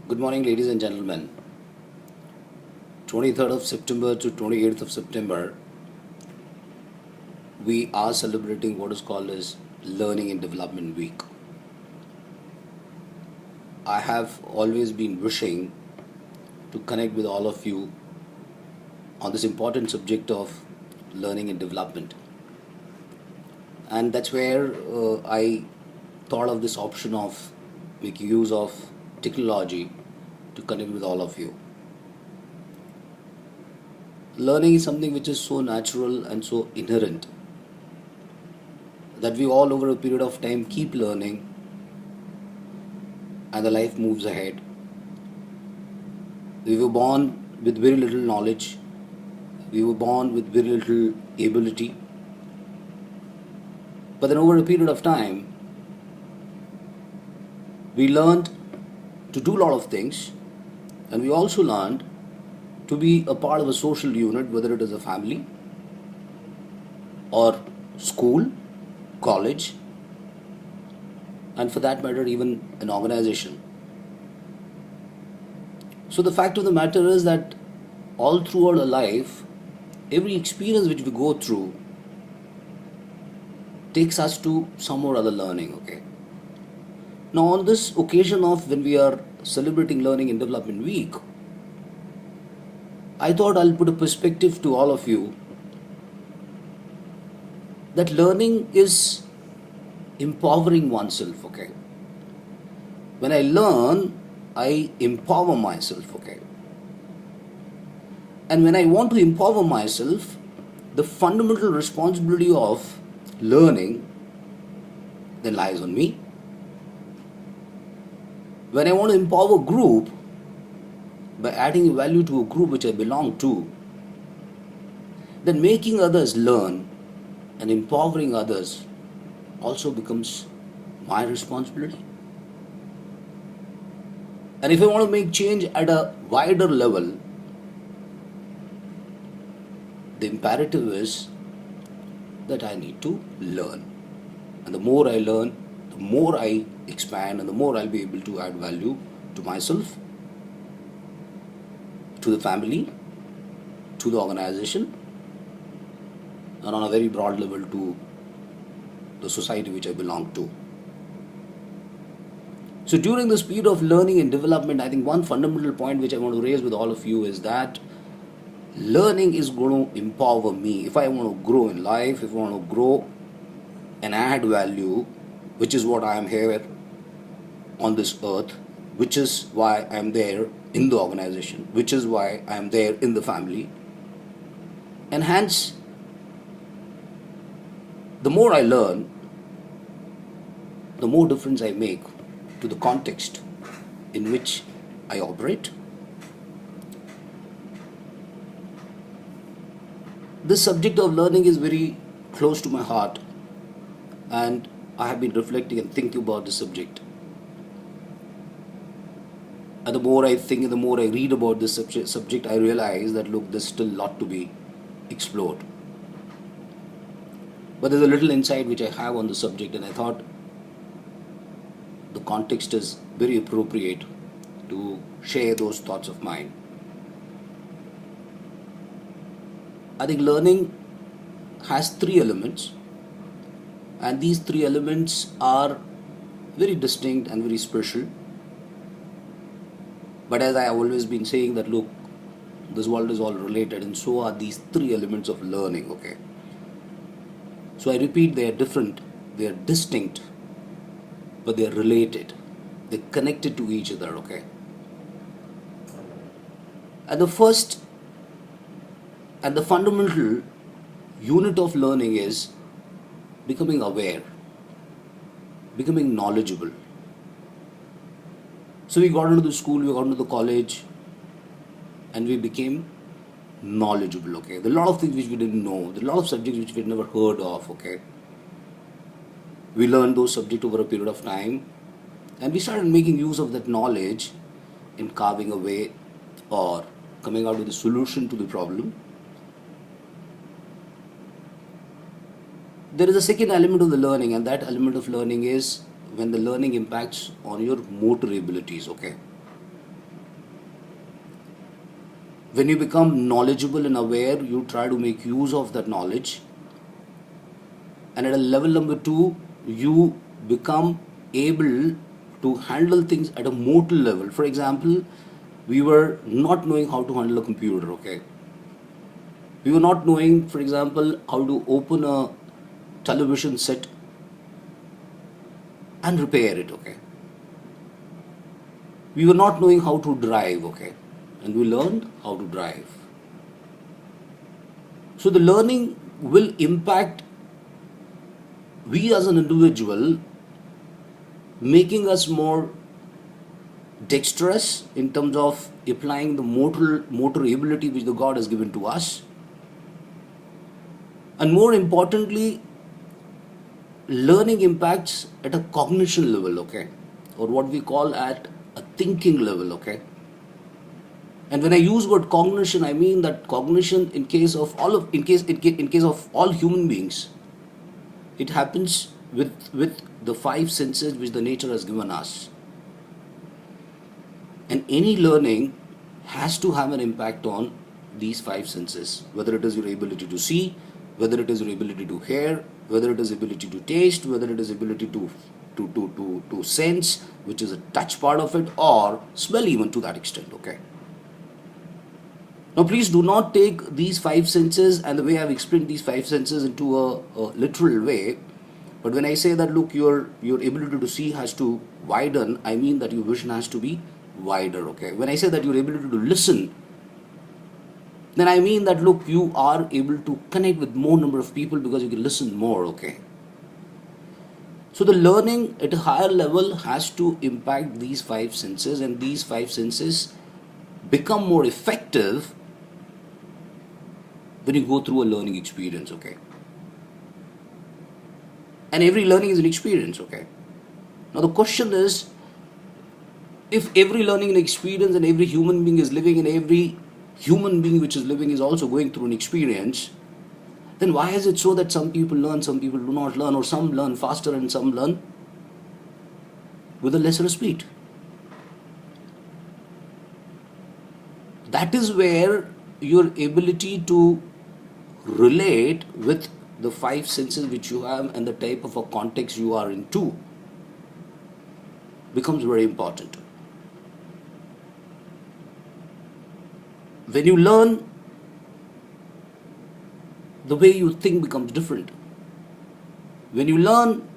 Good morning, ladies and gentlemen. 23rd of September to 28th of September, we are celebrating what is called as Learning and Development Week. I have always been wishing to connect with all of you on this important subject of learning and development. And that's where I thought of this option of making use of technology to connect with all of you. Learning is something which is so natural and so inherent that we all over a period of time keep learning and the life moves ahead. We were born with very little knowledge, we were born with very little ability, but then over a period of time we learned to do a lot of things, and we also learned to be a part of a social unit, whether it is a family or school, college, and for that matter, even an organization. So, the fact of the matter is that all throughout our life, every experience which we go through takes us to some or other learning, okay? Now, on this occasion of when we are celebrating Learning and Development Week, I thought I'll put a perspective to all of you that learning is empowering oneself, okay? When I learn, I empower myself, okay? And when I want to empower myself, the fundamental responsibility of learning then lies on me. When I want to empower a group by adding value to a group which I belong to, then making others learn and empowering others also becomes my responsibility. And if I want to make change at a wider level, the imperative is that I need to learn. And the more I learn, the more I expand and the more I'll be able to add value to myself, to the family, to the organization, and on a very broad level to the society which I belong to. So during this period of learning and development, I think one fundamental point which I want to raise with all of you is that learning is going to empower me. If I want to grow in life, if I want to grow and add value, which is what I am here on this earth, which is why I am there in the organization, which is why I am there in the family. And hence, the more I learn, the more difference I make to the context in which I operate. This subject of learning is very close to my heart, and I have been reflecting and thinking about this subject. And the more I think and the more I read about this subject, I realize that look, there's still a lot to be explored. But there's a little insight which I have on the subject, and I thought the context is very appropriate to share those thoughts of mine. I think learning has three elements, and these three elements are very distinct and very special. But as I have always been saying that look, this world is all related, and so are these three elements of learning, okay? So I repeat, they are different, they are distinct, but they are related. They're connected to each other, okay? And the first and the fundamental unit of learning is becoming aware, becoming knowledgeable. So we got into the school, we got into the college, and we became knowledgeable, okay? There are a lot of things which we didn't know, there are a lot of subjects which we had never heard of, okay? We learned those subjects over a period of time, and we started making use of that knowledge in carving a way or coming out with a solution to the problem. There is a second element of the learning, and that element of learning is when the learning impacts on your motor abilities, okay? When you become knowledgeable and aware, you try to make use of that knowledge. And at a level number two, you become able to handle things at a mortal level. For example, we were not knowing how to handle a computer, okay? We were not knowing, for example, how to open a television set and repair it, okay? We were not knowing how to drive, okay? And we learned how to drive. So the learning will impact we as an individual, making us more dexterous in terms of applying the motor ability which the God has given to us. And more importantly, learning impacts at a cognition level, okay? Or what we call at a thinking level, okay? And when I use word cognition, I mean that cognition in case of all human beings, it happens with the five senses which the nature has given us. And any learning has to have an impact on these five senses, whether it is your ability to see, whether it is your ability to hear, whether it is ability to taste, whether it is ability to sense, which is a touch part of it, or smell even to that extent, okay? Now please do not take these five senses and the way I've explained these five senses into a literal way. But when I say that, look, your ability to see has to widen, I mean that your vision has to be wider, okay? When I say that your ability to listen, then I mean that, look, you are able to connect with more number of people because you can listen more, okay? So the learning at a higher level has to impact these five senses, and these five senses become more effective when you go through a learning experience, okay? And every learning is an experience, okay? Now the question is, if every learning and experience and every human being is living, and every human being which is living is also going through an experience, then why is it so that some people learn, some people do not learn, or some learn faster and some learn with a lesser speed? That is where your ability to relate with the five senses which you have and the type of a context you are into becomes very important. When you learn, the way you think becomes different. When you learn,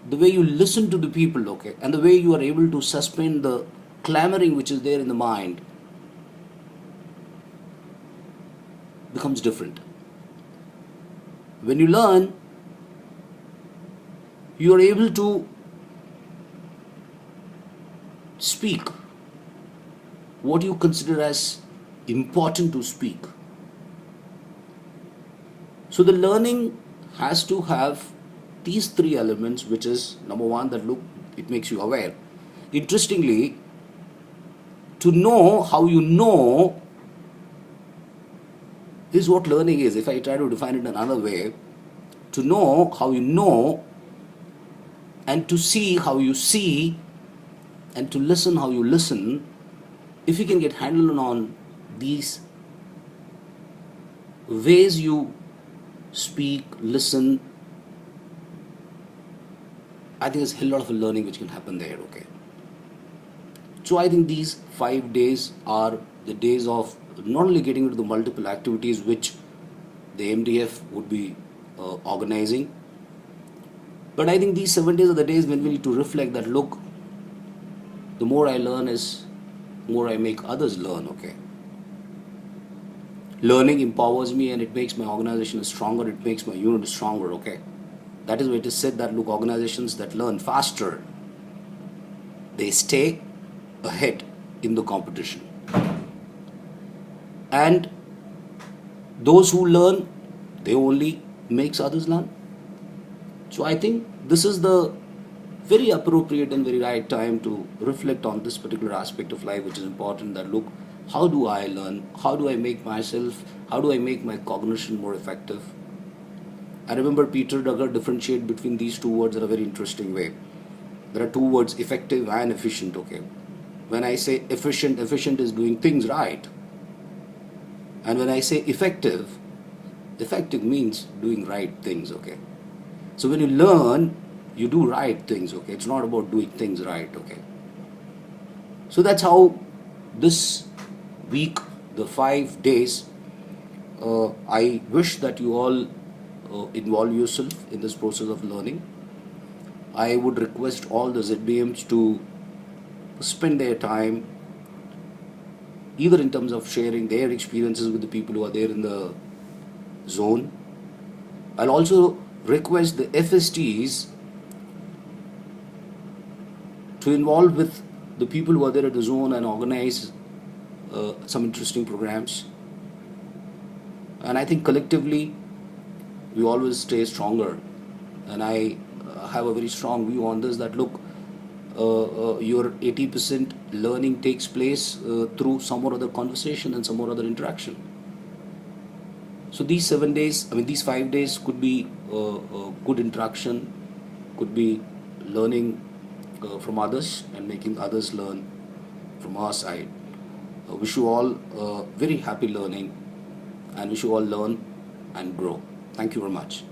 the way you listen to the people, okay, and the way you are able to suspend the clamoring which is there in the mind becomes different. When you learn, you are able to speak what you consider as important to speak. So the learning has to have these three elements, which is number one, that look, it makes you aware. Interestingly, to know how you know is what learning is. If I try to define it another way, to know how you know, and to see how you see, and to listen how you listen, if you can get handled on these ways you speak, listen, I think there's a lot of learning which can happen there, okay? So I think these 5 days are the days of not only getting into the multiple activities which the MDF would be organizing, but I think these 7 days are the days when we need to reflect that, look, the more I learn is more I make others learn, okay? Learning empowers me and it makes my organization stronger, it makes my unit stronger, okay? That is why it is said that, look, organizations that learn faster, they stay ahead in the competition. And those who learn, they only makes others learn. So I think this is the very appropriate and very right time to reflect on this particular aspect of life, which is important, that look, how do I learn? How do I make myself, how do I make my cognition more effective? I remember Peter Drucker differentiate between these two words in a very interesting way. There are two words, effective and efficient, okay? When I say efficient, efficient is doing things right. And when I say effective, effective means doing right things, okay? So when you learn, you do right things, okay? It's not about doing things right, okay? So that's how this week, the 5 days, I wish that you all involve yourself in this process of learning. I would request all the ZBMs to spend their time either in terms of sharing their experiences with the people who are there in the zone. I'll also request the FSTs to involve with the people who are there at the zone and organize some interesting programs. And I think collectively we always stay stronger. And I have a very strong view on this, that look, your 80% learning takes place through some or other conversation and some or other interaction. So these 7 days, I mean these 5 days could be good interaction, could be learning from others and making others learn from our side. Wish you all very happy learning, and wish you all learn and grow. Thank you very much.